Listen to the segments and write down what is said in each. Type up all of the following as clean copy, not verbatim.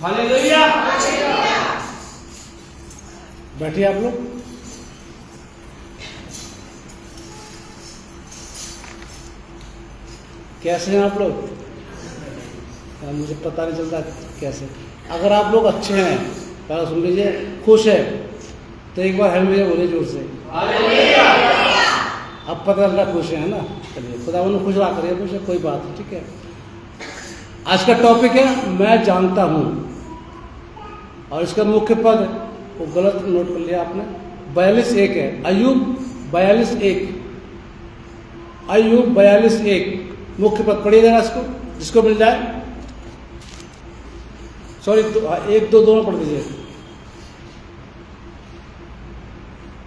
Hallelujah. बैठिए आप लोग। कैसे हैं आप लोग? मुझे पता नहीं चलता कैसे। अगर आप लोग अच्छे हैं, पहले सुन लीजिए, खुश है तो एक बार हालेलुया बोलिए जोर से। हालेलुया। अब पता चल रहा खुश है ना। चलिए, खुदा उन्हें खुश रहा करिए, खुश है, कोई बात नहीं, ठीक है। आज का टॉपिक है मैं जानता हूं, और इसका मुख्य पद वो गलत नोट कर लिया आपने, 42:1 है। अय्यूब 42:1, अय्यूब 42:1 मुख्य पद पढ़िए जरा इसको, जिसको मिल जाए। सॉरी, 1, 2 दोनों पढ़ दीजिए।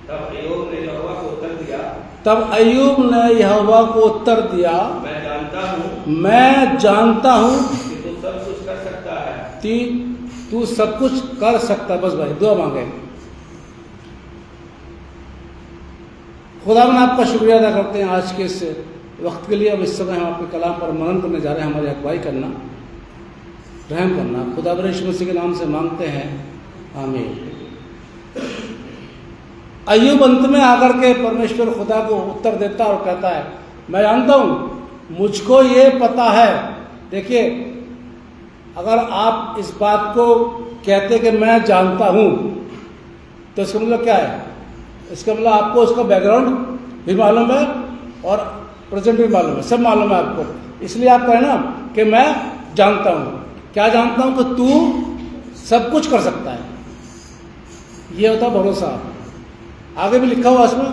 तब अय्यूब ने यहोवा को उत्तर दिया, तब अय्यूब ने यहोवा को उत्तर दिया, मैं जानता हूँ मैं जानता हूं कि तू सब कुछ कर सकता है। तू सब कुछ कर सकता। बस भाई, दुआ मांगे। खुदा में आपका शुक्रिया अदा करते हैं आज के इस वक्त के लिए। अब इस समय हम आपके कलाम पर मनन करने जा रहे हैं। हमारी अगुवाई करना, रहम करना, खुदा यीशु मसीह के नाम से मांगते हैं, आमीन। अय्यूब अंत में आकर के परमेश्वर खुदा को उत्तर देता और कहता है, मैं जानता हूं, मुझको ये पता है। देखिए, अगर आप इस बात को कहते कि मैं जानता हूं, तो इसका मतलब क्या है? इसका मतलब आपको उसका बैकग्राउंड भी मालूम है और प्रेजेंट भी मालूम है, सब मालूम है आपको। इसलिए आप कहें ना कि मैं जानता हूं। क्या जानता हूं? कि तू सब कुछ कर सकता है। ये होता भरोसा। आगे भी लिखा हुआ इसमें,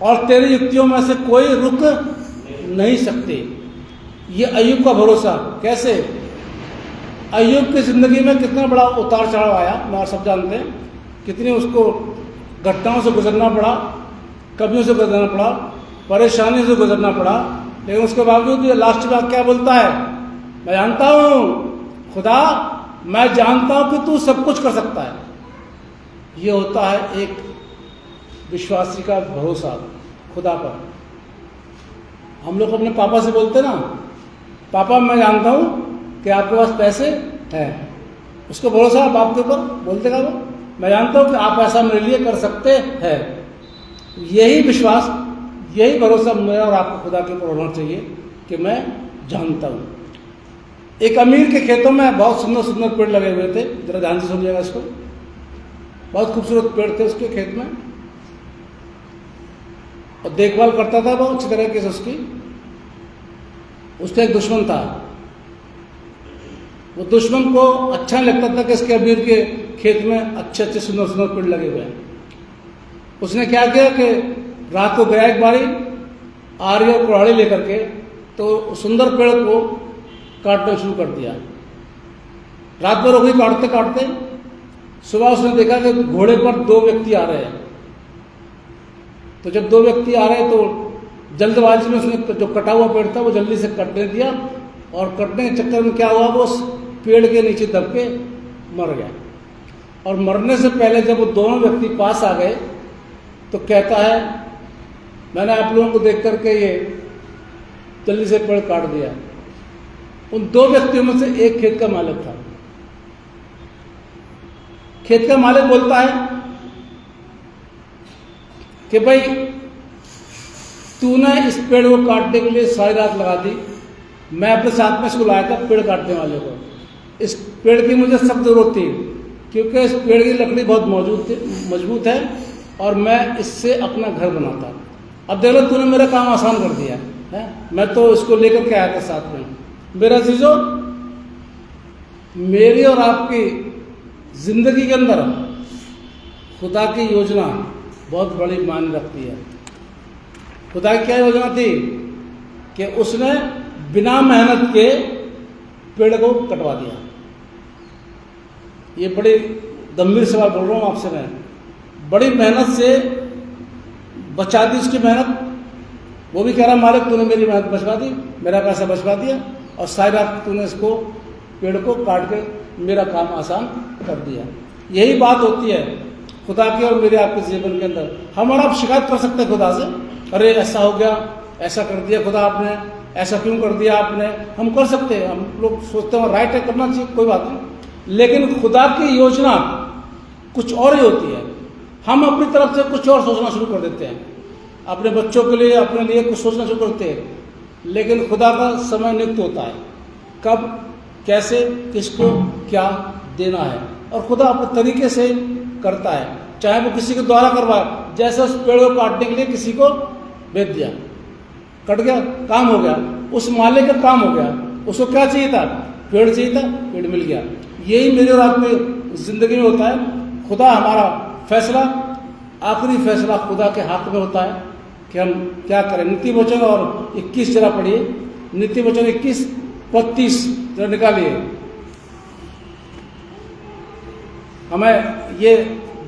और तेरी युक्तियों में से कोई रुक नहीं सकती। ये अय्यूब का भरोसा। कैसे? अय्यूब की जिंदगी में कितना बड़ा उतार चढ़ाव आया, मैं सब जानते हैं। कितनी उसको घटनाओं से गुजरना पड़ा, कमियों से गुजरना पड़ा, परेशानी से गुजरना पड़ा, लेकिन उसके बावजूद ये लास्ट में क्या बोलता है? मैं जानता हूं खुदा, मैं जानता हूं कि तू सब कुछ कर सकता है। ये होता है एक विश्वासी का भरोसा खुदा पर। हम लोग अपने पापा से बोलते ना, पापा मैं जानता हूं कि आपके पास पैसे हैं। उसको भरोसा है बाप के ऊपर, बोलते का वो, मैं जानता हूं कि आप ऐसा मेरे लिए कर सकते हैं। यही विश्वास, यही भरोसा मेरा और आपको खुदा के ऊपर होना चाहिए कि मैं जानता हूं। एक अमीर के खेतों में बहुत सुंदर सुंदर पेड़ लगे हुए थे। जरा ध्यान से सुनिएगा इसको। बहुत खूबसूरत पेड़ थे उसके खेत में, और देखभाल करता था बहुत अच्छी तरीके से उसकी। उसका एक दुश्मन था। वो दुश्मन को अच्छा नहीं लगता था कि इसके अमीर के खेत में अच्छे अच्छे सुंदर सुंदर पेड़ लगे हुए हैं। उसने क्या किया कि रात को गया एक बारी आरी और कुल्हाड़ी लेकर के, तो सुंदर पेड़ को काटना शुरू कर दिया। रात भर हो गई काटते काटते। सुबह उसने देखा कि घोड़े पर 2 व्यक्ति आ रहे हैं। तो जब 2 व्यक्ति आ रहे तो जल्दबाजी में उसने जो कटा हुआ पेड़ था वो जल्दी से कटने दिया, और कटने के चक्कर में क्या हुआ, वो उस पेड़ के नीचे दब के मर गया। और मरने से पहले जब वो दोनों व्यक्ति पास आ गए तो कहता है, मैंने आप लोगों को देख करके ये जल्दी से पेड़ काट दिया। उन 2 व्यक्तियों में से एक खेत का मालिक था। खेत का मालिक बोलता है कि भाई तूने इस पेड़ को काटने के लिए सारी रात लगा दी। मैं अपने साथ में इसको लाया था पेड़ काटने वाले को। इस पेड़ की मुझे सख्त जरूरत थी, क्योंकि इस पेड़ की लकड़ी बहुत मजबूत है, और मैं इससे अपना घर बनाता। अब देख लो, तूने मेरा काम आसान कर दिया है। मैं तो इसको लेकर के आया था साथ में। मेरा चीजों, मेरी और आपकी जिंदगी के अंदर खुदा की योजना बहुत बड़ी मायने रखती है। खुदा की क्या योजना थी कि उसने बिना मेहनत के पेड़ को कटवा दिया। ये बड़ी गंभीर सवाल बोल रहा हूं आपसे मैं। बड़ी मेहनत से बचा दी उसकी मेहनत। वो भी कह रहा, मालिक तूने मेरी मेहनत बचवा दी, मेरा पैसा बचवा दिया, और सारी रात तूने इसको पेड़ को काट के मेरा काम आसान कर दिया। यही बात होती है खुदा के और मेरे आपके जीवन के अंदर। हम और आप शिकायत कर सकते हैं खुदा से, अरे ऐसा हो गया, ऐसा कर दिया खुदा आपने, ऐसा क्यों कर दिया आपने। हम कर सकते हैं, हम लोग सोचते हैं राइट है, करना चाहिए, कोई बात नहीं। लेकिन खुदा की योजना कुछ और ही होती है। हम अपनी तरफ से कुछ और सोचना शुरू कर देते हैं, अपने बच्चों के लिए, अपने लिए कुछ सोचना शुरू करते हैं, लेकिन खुदा का समय नियुक्त होता है, कब, कैसे, किसको क्या देना है, और खुदा अपने तरीके से करता है। चाहे वो किसी के द्वारा करवाए, जैसे उस पेड़ को काटने के लिए किसी को भेज दिया, कट गया, काम हो गया, उस मालिक का काम हो गया। उसको क्या चाहिए था? पेड़ चाहिए था, पेड़ मिल गया। यही मेरे और आपकी जिंदगी में होता है। खुदा हमारा फैसला, आखिरी फैसला खुदा के हाथ में होता है कि हम क्या करें। नीति वचन और 21 जरा पढ़िए, नीति वचन 21-35 जरा निकालिए। हमें ये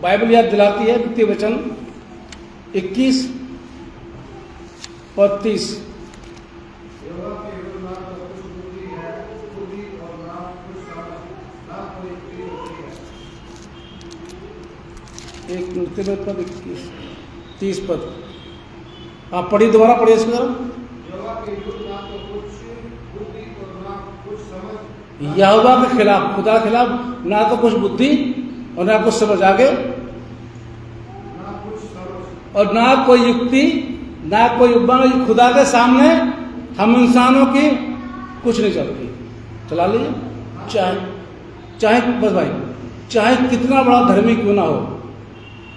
बाइबल याद दिलाती है, नीति वचन 21-35। एक नीति में पद 21-30 पद। आप पढ़िए, दोबारा पढ़िए इसको जरा। यहोवा के खिलाफ, खुदा के खिलाफ ना तो कुछ बुद्धि और ना कुछ समझ, आगे और ना कोई युक्ति, ना कोई उपमान। खुदा के सामने हम इंसानों की कुछ नहीं चलती। चला लीजिए, चाहे बस भाई, चाहे कितना बड़ा धर्मी क्यों ना हो,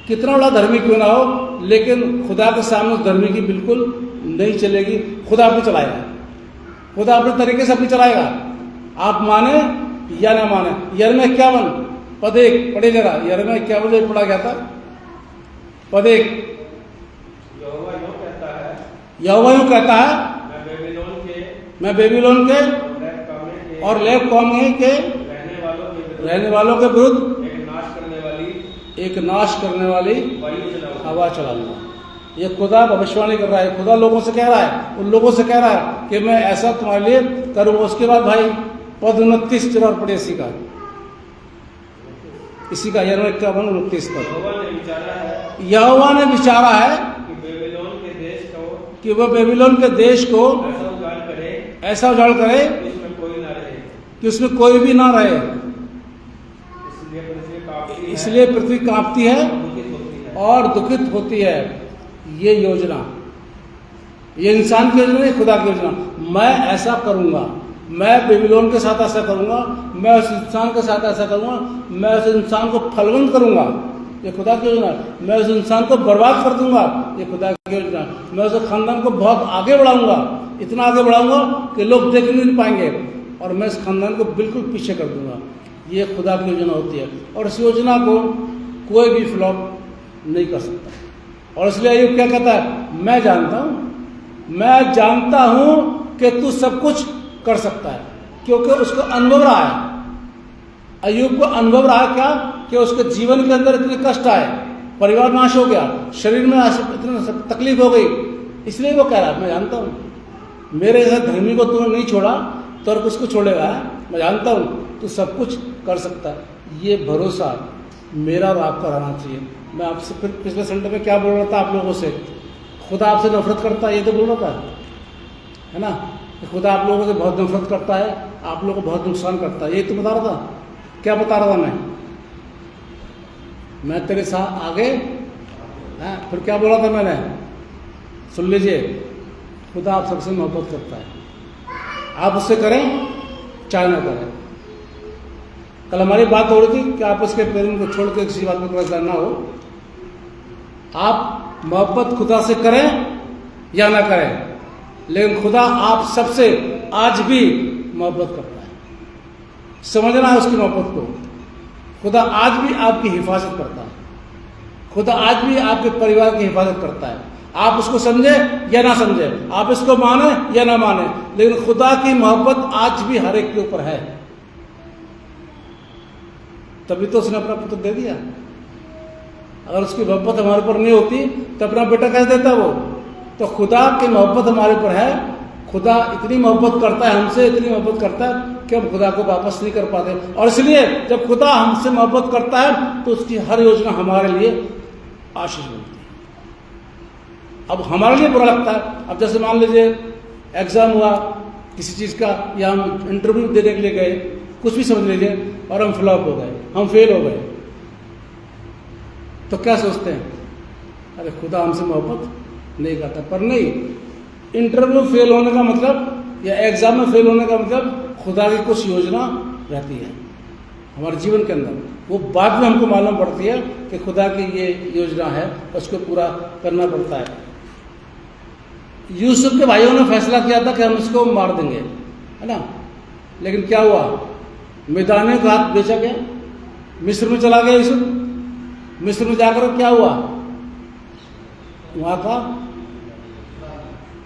कितना बड़ा धर्मी क्यों ना हो, लेकिन खुदा के सामने धर्मी की बिल्कुल नहीं चलेगी। खुदा अपनी चलाएगा, खुदा अपने तरीके से अपनी चलाएगा, आप माने या ना माने। यिर्मयाह 51 पद 1 पढ़े जरा। यिर्मयाह 51 पढ़ा गया था, पद 1। यहोवा यूं कहता है, मैं बेबीलोन के और लेब कौम के रहने वालों के विरुद्ध एक नाश करने वाली हवा चलाऊंगा। ये खुदा भविष्यवाणी कर रहा है, खुदा लोगों से कह रहा है, उन लोगों से कह रहा है कि मैं ऐसा तुम्हारे लिए करूंगा। उसके बाद भाई पद 29 जरा पढ़े इसी का यिर्मयाह 51-29 पद। यहोवा ने विचारा है कि वह बेबीलोन के देश को ऐसा उजाड़ करे कि उसमें कोई भी ना रहे। इसलिए पृथ्वी कांपती है और दुखित होती है। ये योजना, ये इंसान की योजना नहीं, खुदा की योजना। मैं ऐसा करूंगा, मैं बेबीलोन के साथ ऐसा करूंगा, मैं उस इंसान के साथ ऐसा करूंगा, मैं उस इंसान को फलवंत करूंगा, ये खुदा की योजना। मैं उस इंसान को बर्बाद कर दूंगा, ये खुदा की योजना। मैं उस खानदान को बहुत आगे बढ़ाऊंगा, इतना आगे बढ़ाऊंगा कि लोग देख नहीं पाएंगे, और मैं इस खानदान को बिल्कुल पीछे कर दूंगा। ये खुदा की योजना होती है, और इस योजना को कोई भी फ्लॉप नहीं कर सकता। और इसलिए अय्यूब क्या कहता है? मैं जानता हूं कि तू सब कुछ कर सकता है, क्योंकि उसको अनुभव रहा है। अय्यूब को अनुभव रहा क्या कि उसके जीवन के अंदर इतने कष्ट आए, परिवार नाश हो गया, शरीर में इतनी तकलीफ हो गई, इसलिए वो कह रहा है मैं जानता हूं, मेरे जैसे धर्मी को तूने नहीं छोड़ा तो और किसको छोड़ेगा? मैं जानता हूं तू सब कुछ कर सकता है। ये भरोसा मेरा और आपका रहना चाहिए। मैं आपसे फिर पिछले संडे में क्या बोल रहा था आप लोगों से? खुदा आपसे नफरत करता है, ये तो बोल रहा था, है ना? खुदा आप लोगों से बहुत नफरत करता है, आप लोगों को बहुत नुकसान करता है, यही तो बता रहा था। क्या बता रहा था मैं तेरे साथ आगे है। फिर क्या बोला था मैंने? सुन लीजिए, खुदा आप सबसे मोहब्बत करता है, आप उससे करें चाहे ना करें। कल हमारी बात हो रही थी कि आप उसके पेरेंट को छोड़ के किसी बात में परेशान ना हो। आप मोहब्बत खुदा से करें या ना करें, लेकिन खुदा आप सबसे आज भी मोहब्बत करता है। समझना है उसकी मोहब्बत को। खुदा आज भी आपकी हिफाजत करता है, खुदा आज भी आपके परिवार की हिफाजत करता है। आप उसको समझे या ना समझे, आप इसको माने या ना माने, लेकिन खुदा की मोहब्बत आज भी हर एक के ऊपर है। तभी तो उसने अपना पुत्र दे दिया। अगर उसकी मोहब्बत हमारे ऊपर नहीं होती तो अपना बेटा कैसे देता वो? तो खुदा की मोहब्बत हमारे ऊपर है। खुदा इतनी मोहब्बत करता है हमसे, इतनी मोहब्बत करता है कि हम खुदा को वापस नहीं कर पाते। और इसलिए जब खुदा हमसे मोहब्बत करता है तो उसकी हर योजना हमारे लिए आशीष बनती है। अब हमारे लिए बुरा लगता है। अब जैसे मान लीजिए एग्जाम हुआ किसी चीज़ का, या हम इंटरव्यू देने के लिए गए, कुछ भी समझ लीजिए, और हम फ्लॉप हो गए, हम फेल हो गए, तो क्या सोचते हैं, अरे खुदा हमसे मोहब्बत नहीं करता। पर नहीं, इंटरव्यू फेल होने का मतलब या एग्जाम में फेल होने का मतलब खुदा की कुछ योजना रहती है हमारे जीवन के अंदर, वो बाद में हमको मालूम पड़ती है कि खुदा की ये योजना है, उसको पूरा करना पड़ता है। यूसुफ के भाइयों ने फैसला किया था कि हम इसको मार देंगे, है ना, लेकिन क्या हुआ, मिदाने का हाथ बेचा गया, मिस्र में चला गया यूसुफ। मिस्र में जाकर क्या हुआ, वहां का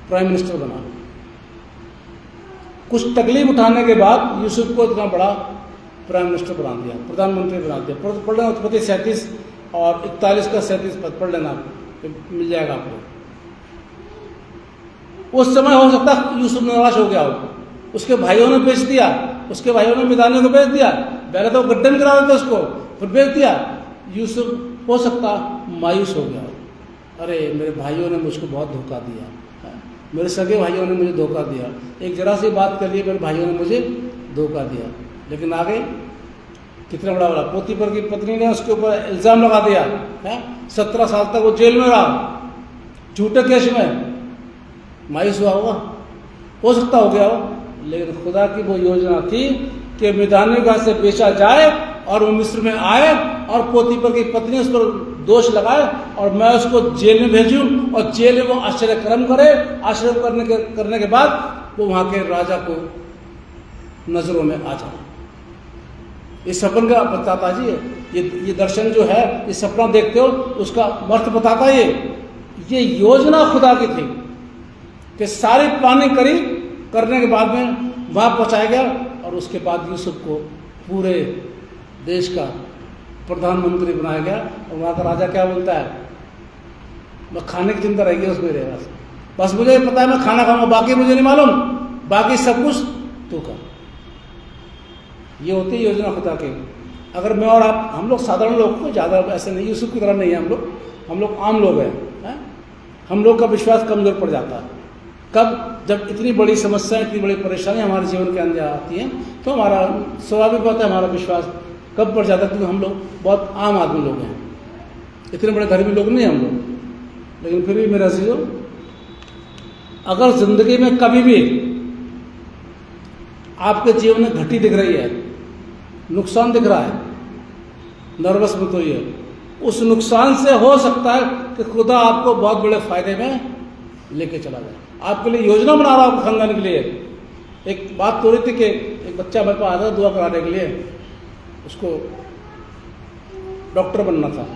प्राइम मिनिस्टर बना। कुछ तकलीफ उठाने के बाद यूसुफ को इतना बड़ा प्राइम मिनिस्टर बना दिया, प्रधानमंत्री बना दिया। पढ़ लेना उत्पत्ति 37 और 41 का 37 पद पढ़ लेना, मिल जाएगा आपको। उस समय हो सकता है यूसुफ निराश हो गया हो, उसके भाइयों ने बेच दिया, उसके भाइयों ने मिदाने को बेच दिया, पहले तो गड्ढे में गिरा देते उसको, फिर बेच दिया। यूसुफ हो सकता मायूस हो गया, अरे मेरे भाइयों ने मुझको बहुत धोखा दिया, मेरे सगे भाइयों ने मुझे धोखा दिया, एक जरा सी बात कर ली मेरे भाइयों ने मुझे धोखा दिया। लेकिन आगे कितना बड़ा बड़ा, पोतीफर की पत्नी ने उसके ऊपर इल्जाम लगा दिया है, 17 साल तक वो जेल में रहा झूठे केस में। मायूस हुआ होगा, हो सकता हो गया हो, लेकिन खुदा की वो योजना थी कि मिदाने का से बेचा जाए और वो मिस्र में आए और पोतीफर की पत्नी उस पर दोष लगाए और मैं उसको जेल में भेजूं और जेल में वो आश्चर्यक्रम करे, आश्चर्य करने के बाद वो वहां के राजा को नजरों में आ जाए। ये सपन का बताता जी, ये दर्शन जो है, ये सपना देखते हो उसका अर्थ बताता है। ये योजना खुदा की थी कि सारी प्लानिंग करी, करने के बाद में वहां पहुंचाया गया और उसके बाद यूसुफ को पूरे देश का प्रधानमंत्री बनाया गया। और वहां का राजा क्या बोलता है, मैं खाने की चिंता रहेगी उसमें रहेगा, बस मुझे पता है मैं खाना खाऊंगा, बाकी मुझे नहीं मालूम, बाकी सब कुछ तू कर। ये होती है योजना खुदा की। अगर मैं और आप, हम लोग साधारण लोग को ज़्यादा ऐसे नहीं, यूसुफ की तरह नहीं है हम लोग आम लोग हैं, हम लोग का विश्वास कमजोर पड़ जाता है। कब, जब इतनी बड़ी समस्या, इतनी बड़ी परेशानी हमारे जीवन के अंदर आती है तो हमारा स्वाभाविक बात है, हमारा विश्वास कब पड़ जाता है, क्योंकि हम लोग बहुत आम आदमी लोग हैं, इतने बड़े धर्मी लोग नहीं हम लोग। लेकिन फिर भी मेरा अजीजों, अगर जिंदगी में कभी भी आपके जीवन में घटी दिख रही है, नुकसान दिख रहा है, नर्वस मत होइए, उस नुकसान से हो सकता है कि खुदा आपको बहुत बड़े फायदे में लेके चला जाए, आपके लिए योजना बना रहा है आपके खानदान के लिए। एक बात तो रही थी कि एक बच्चा मेरे पास आता दुआ कराने के लिए, उसको डॉक्टर बनना था,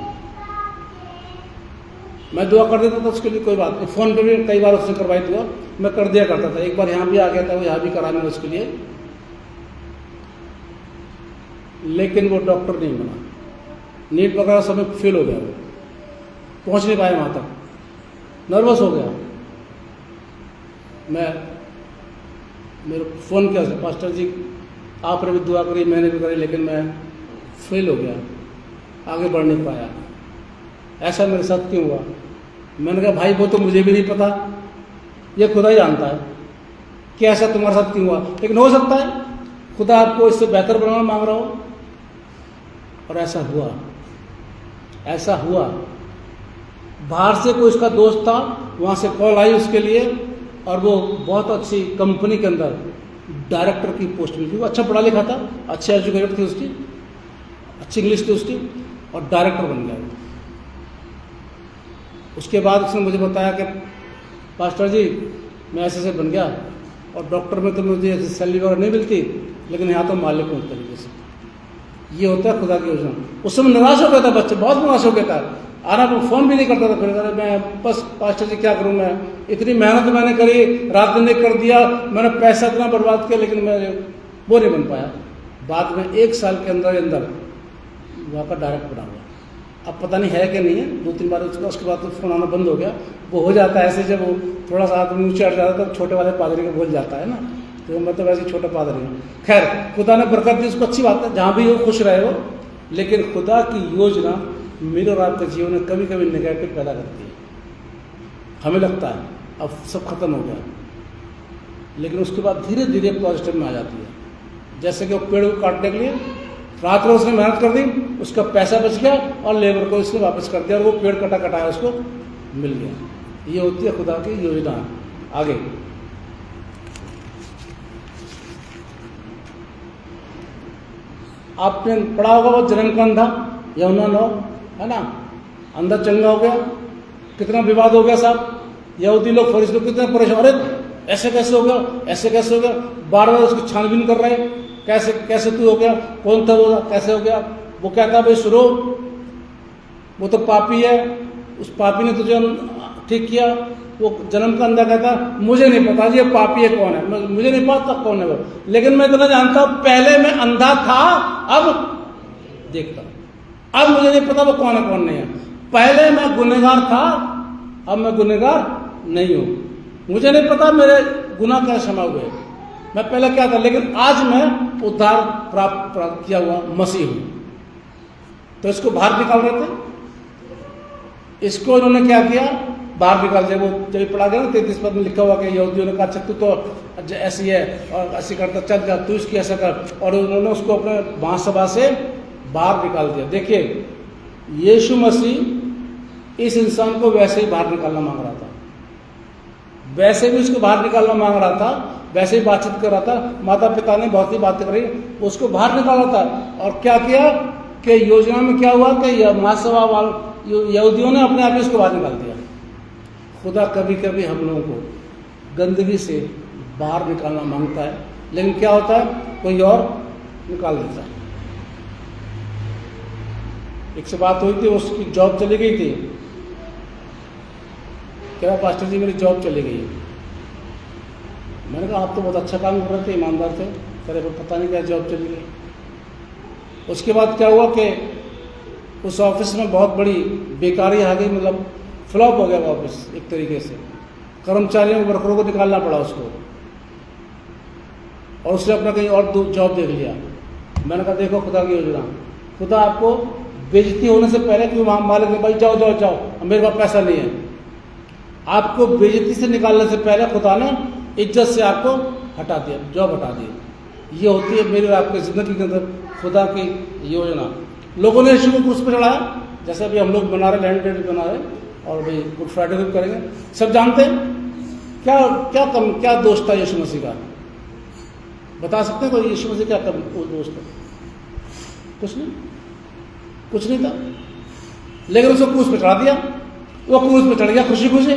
मैं दुआ कर देता था उसके लिए, कोई बात नहीं, फोन पे भी कई बार उसने करवाई दुआ, मैं कर दिया करता था। एक बार यहाँ भी आ गया था, वो यहाँ भी करा मैंने उसके लिए, लेकिन वो डॉक्टर नहीं बना, नीट वगैरह सब में फेल हो गया, वो पहुँच नहीं पाया वहाँ तक, नर्वस हो गया। मेरे फ़ोन किया उसने, पास्टर जी आपने भी दुआ करी, मैंने भी करी, लेकिन मैं फेल हो गया, आगे बढ़ नहीं पाया, ऐसा मेरे साथ क्यों हुआ। मैंने कहा भाई वो तो मुझे भी नहीं पता, ये खुदा ही जानता है कि ऐसा तुम्हारे साथ क्यों हुआ, लेकिन हो सकता है खुदा आपको इससे बेहतर बनाना मांग रहा हो। और ऐसा हुआ। बाहर से कोई उसका दोस्त था, वहाँ से कॉल आई उसके लिए और वो बहुत अच्छी कंपनी के अंदर डायरेक्टर की पोस्ट मिली, वो अच्छा पढ़ा लिखा था, अच्छे एजुकेटेड थी उसकी, अच्छी इंग्लिश थी उसकी, और डायरेक्टर बन गया। उसके बाद उसने मुझे बताया कि पास्टर जी मैं ऐसे बन गया, और डॉक्टर में तो मुझे ऐसी सैलरी वगैरह नहीं मिलती, लेकिन यहाँ तो मालिक हूँ। उस तरीके से ये होता है खुदा की योजना। उस समय निराश हो गया था बच्चे, बहुत निराश हो गया था, आना को फ़ोन भी नहीं करता था, फिर मैं बस पास्टर जी क्या करूँ, मैं इतनी मेहनत मैंने करी, रात दिन कर दिया, मैंने पैसा इतना बर्बाद किया, लेकिन मैं वो नहीं बन पाया। बाद में 1 साल के अंदर वहाँ का डायरेक्ट बना हुआ। अब पता नहीं है कि नहीं है, 2-3 बार उसके बाद तो फ़ोन आना बंद हो गया। वो हो जाता है ऐसे, जब वो थोड़ा सा आदमी ऊँचा चढ़ जाता है तो छोटे वाले पादरी को भूल जाता है ना, तो मैं तो वैसे छोटा पादरी हूँ। खैर खुदा ने बरकत दी उसको, अच्छी बात है, जहाँ भी वो खुश रहे हो। लेकिन खुदा की योजना मेरे और आपके जीवन में कभी कभी नेगेटिव पैदा करती है। हमें लगता है अब सब खत्म हो गया, लेकिन उसके बाद धीरे धीरे पॉजिटिव में आ जाती है। जैसे कि वो पेड़ को काटने के लिए रात को उसने मेहनत कर दी, उसका पैसा बच गया और लेबर को उसने वापस कर दिया और वो पेड़ कटाया उसको मिल गया। ये होती है खुदा की योजना। आगे आपने पढ़ा होगा वो जन्म का अंधा यमुना नो, है ना, अंधा चंगा हो गया, कितना विवाद हो गया साहब। यहूदी लोग फरीसी लोग कितने परेशान, अरे ऐसे कैसे हो गया, ऐसे कैसे हो गया, बार बार उसको छानबीन कर रहे हैं, कैसे कैसे तू हो गया, कौन था वो, कैसे हो गया। वो कहता भाई सुनो, वो तो पापी है, उस पापी ने तुझे ठीक किया। वो जन्म का अंधा कहता मुझे नहीं पता ये पापी है कौन है, मुझे नहीं पता कौन है वो, लेकिन मैं इतना जानता हूं पहले मैं अंधा था अब देखता, अब मुझे नहीं पता वो कौन है कौन नहीं है। पहले मैं गुनहगार था अब मैं गुनहगार नहीं हूं, मुझे नहीं पता मेरे गुनाह क्या क्षमा हुए, मैं पहले क्या था, लेकिन आज मैं उद्धार प्राप्त किया हुआ मसीह हूं। तो इसको बाहर निकाल रहे थे, इसको इन्होंने क्या किया, बाहर निकाल दिया। वो जब पढ़ा गया ना 33 पद में लिखा हुआ कि यहूदियों ने कहा अच्छा तू तो ऐसी है और ऐसी करता, चल जा तू इसकी ऐसा कर, और उन्होंने उसको अपने महासभा से बाहर निकाल दिया। देखिए यीशु मसीह इस इंसान को वैसे ही बाहर निकालना मांग रहा था, वैसे भी उसको बाहर निकालना मांग रहा था, वैसे ही बातचीत कर रहा था, माता पिता ने बहुत ही बातें करी, उसको बाहर निकाला था। और क्या किया कि योजना में क्या हुआ कि महासभा वाले यहूदियों ने अपने आप ही उसको बाहर निकाल दिया। खुदा कभी कभी हम लोगों को गंदगी से बाहर निकालना मांगता है, लेकिन क्या होता है कोई और निकाल देता है। एक से बात हुई थी, उसकी जॉब चली गई थी, क्या पास्टर जी मेरी जॉब चली गई है। मैंने कहा आप तो बहुत अच्छा काम कर रहे थे, ईमानदार थे, तेरे को पता नहीं क्या जॉब चली गई। उसके बाद क्या हुआ कि उस ऑफिस में बहुत बड़ी बेकारी आ गई, मतलब फ्लॉप हो गया ऑफिस एक तरीके से, कर्मचारियों वर्करों को निकालना पड़ा उसको, और उसने अपना कहीं और जॉब देख लिया। मैंने कहा देखो खुदा की योजना, खुदा आपको बेइज्जती होने से पहले कि मालिक ने भाई जाओ जाओ जाओ मेरे पास पैसा नहीं है, आपको बेइज्जती से निकालने से पहले खुदा ने इज्जत से आपको हटा दिया, जॉब हटा दी। ये होती है मेरी और आपकी जिंदगी के अंदर खुदा की योजना। लोगों ने यीशु को क्रूस पर चढ़ाया, जैसे अभी हम लोग बना रहे, लैंड डेट बना रहे, और भाई गुड फ्राइडे को करेंगे। सब जानते हैं क्या क्या क्या दोष था यीशु मसीह का, बता सकते हैं कोई यीशु मसीह क्या दोष था? कुछ नहीं, कुछ नहीं था, लेकिन उसको क्रूस पे चढ़ा दिया। वो क्रूस पे चढ़ गया खुशी खुशी,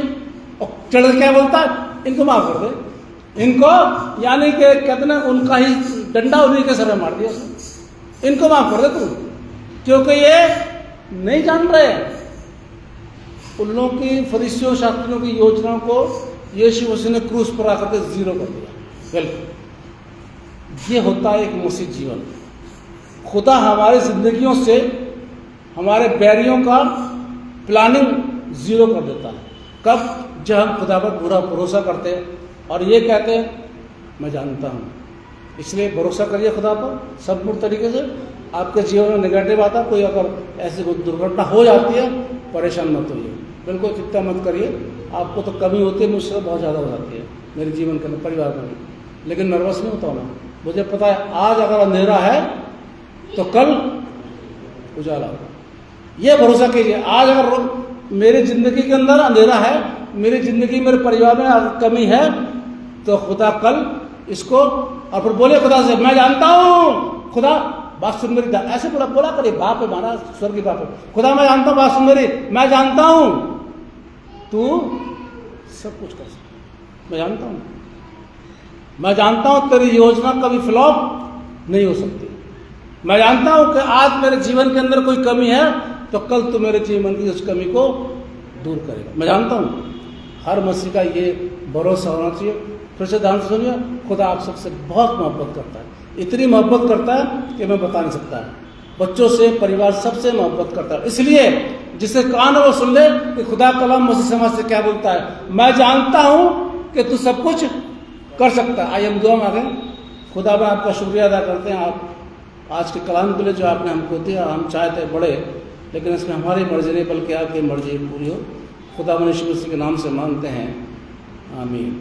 और चढ़ क्या बोलता है इनको माफ कर दे, इनको यानी कि कहते ना उनका ही डंडा उन्हीं के सर में मार दिया, इनको माफ कर दे तू, क्योंकि ये नहीं जान रहे उन लोगों की फरीसियों शास्त्रियों की योजनाओं को यीशु मसीह ने क्रूस पर आकर के जीरो कर दिया। बिल्कुल ये होता है एक मसीह जीवन। खुदा हमारी जिंदगियों से हमारे बैरियों का प्लानिंग जीरो कर देता है। कब? जब हम खुदा पर पूरा भरोसा करते हैं और ये कहते हैं मैं जानता हूँ। इसलिए भरोसा करिए खुदा पर सब पूर्ण तरीके से। आपके जीवन में नेगेटिव आता, कोई अगर ऐसी कोई दुर्घटना हो जाती है, परेशान मत होइए, बिल्कुल चिंता मत करिए। आपको तो कमी होती है, मुझसे बहुत ज़्यादा हो जाती है मेरे जीवन के अंदर, परिवार में, लेकिन नर्वस नहीं होता मैं। मुझे पता है आज अगर अंधेरा है तो कल उजाला होगा। ये भरोसा कीजिए। आज अगर मेरी ज़िंदगी के अंदर अंधेरा है, मेरी ज़िंदगी मेरे परिवार में अगर कमी है, तो खुदा कल इसको, और फिर बोले खुदा से मैं जानता हूँ, खुदा बात सुन मेरी, ऐसे बोला करिए, बाप है हमारा स्वर्गीय बाप है, खुदा मैं जानता हूँ, बात सुन मेरी, मैं जानता हूँ तू सब कुछ कर सकता, मैं जानता हूँ, मैं जानता हूँ तेरी योजना कभी फ्लॉप नहीं हो सकती। मैं जानता हूँ कि आज मेरे जीवन के अंदर कोई कमी है तो कल तू मेरे जीवन की उस कमी को दूर करेगा। मैं जानता हूँ। हर मसीह का ये भरोसा होना चाहिए। फिर से ध्यान से सुनिए, खुदा आप सबसे बहुत मोहब्बत करता है, इतनी मोहब्बत करता है कि मैं बता नहीं सकता। बच्चों से, परिवार सबसे मोहब्बत करता है। इसलिए जिसे कान वो सुन ले कि खुदा कलाम मसीह समाज से क्या बोलता है। मैं जानता हूँ कि तू सब कुछ कर सकता है। आइए हम दुआ मांगें। खुदा में आपका शुक्रिया अदा करते हैं, आप आज के कलाम के लिए जो आपने हमको दिया। हम चाहते बड़े, लेकिन इसमें हमारी मर्जी नहीं बल्कि आपकी मर्जी पूरी हो। खुदा यीशु मसीह के नाम से मांगते हैं, आमीन।